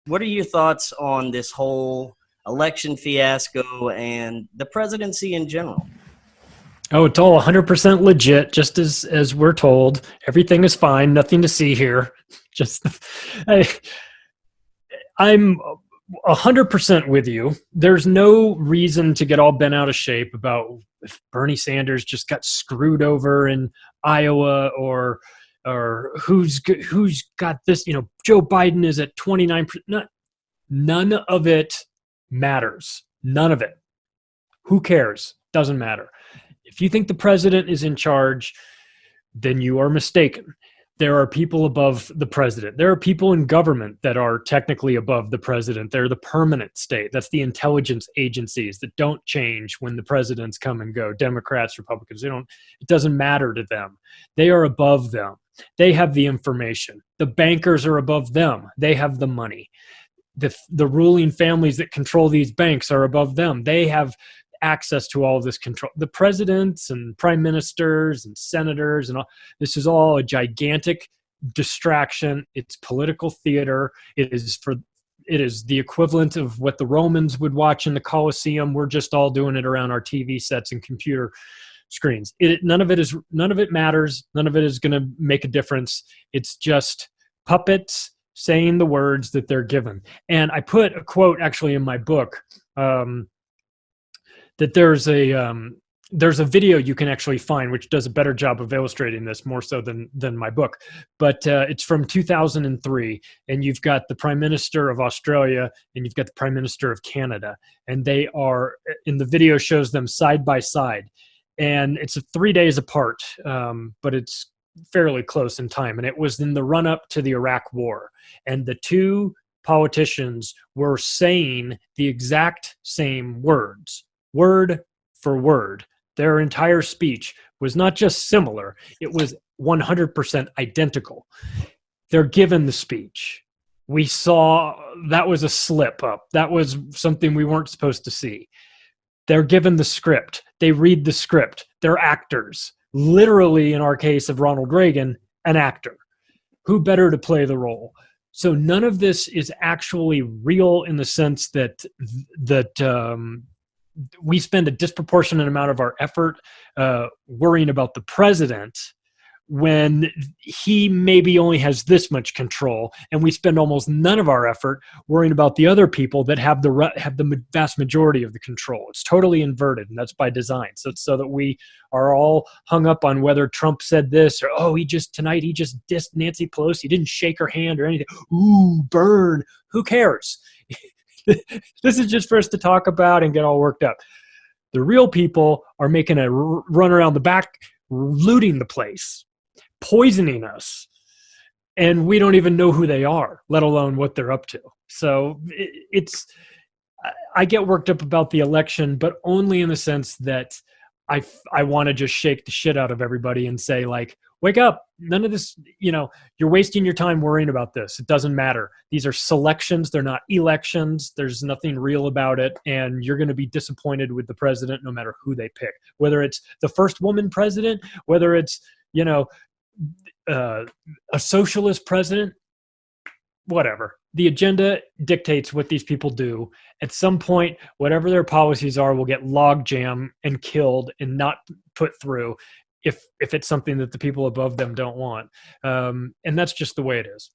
What are your thoughts on this whole election fiasco and the presidency in general? Oh, it's all 100% legit, just as we're told. Everything is fine. Nothing to see here. Just, I, I'm 100% with you. There's no reason to get all bent out of shape about if Bernie Sanders just got screwed over in Iowa, or who's got this. Joe Biden is at 29%. None of it matters. None of it. Who cares? Doesn't matter. If you think the president is in charge, then you are mistaken. There are people above the president. There are people in government that are technically above the president. They're the permanent state. That's the intelligence agencies that don't change when the presidents come and go. Democrats, Republicans, it doesn't matter to them. They are above them. They have the information. The bankers are above them. They have the money. The ruling families that control these banks are above them. They have access to all of this control. The presidents and prime ministers and senators and all this is all a gigantic distraction. It's political theater. It is the equivalent of what the Romans would watch in the Colosseum. We're just all doing it around our TV sets and computer screens. None of it matters. None of it is going to make a difference. It's just puppets saying the words that they're given. And I put a quote actually in my book, that there's a video you can actually find which does a better job of illustrating this more so than my book. But it's from 2003, and you've got the Prime Minister of Australia and you've got the Prime Minister of Canada, and they are in the video shows them side by side, and it's 3 days apart, but it's fairly close in time, and it was in the run up to the Iraq War, and the two politicians were saying the exact same words, word for word. Their entire speech was not just similar, it was 100% identical. They're given the speech. We saw that was a slip up. That was something we weren't supposed to see. They're given the script. They read the script. They're actors. Literally, in our case of Ronald Reagan, an actor. Who better to play the role? So none of this is actually real in the sense that we spend a disproportionate amount of our effort worrying about the president when he maybe only has this much control, and we spend almost none of our effort worrying about the other people that have the vast majority of the control. It's totally inverted, and that's by design. So that we are all hung up on whether Trump said this, or he just dissed Nancy Pelosi. He didn't shake her hand or anything. Ooh, burn. Who cares? This is just for us to talk about and get all worked up. The real people are making a run around the back, looting the place, poisoning us, and we don't even know who they are, let alone what they're up to. So I get worked up about the election, but only in the sense that I want to just shake the shit out of everybody and say, like, wake up. None of this, you're wasting your time worrying about this. It doesn't matter. These are selections. They're not elections. There's nothing real about it. And you're going to be disappointed with the president no matter who they pick, whether it's the first woman president, whether it's, a socialist president, whatever. The agenda dictates what these people do. At some point, whatever their policies are will get logjam and killed and not put through if it's something that the people above them don't want. And that's just the way it is.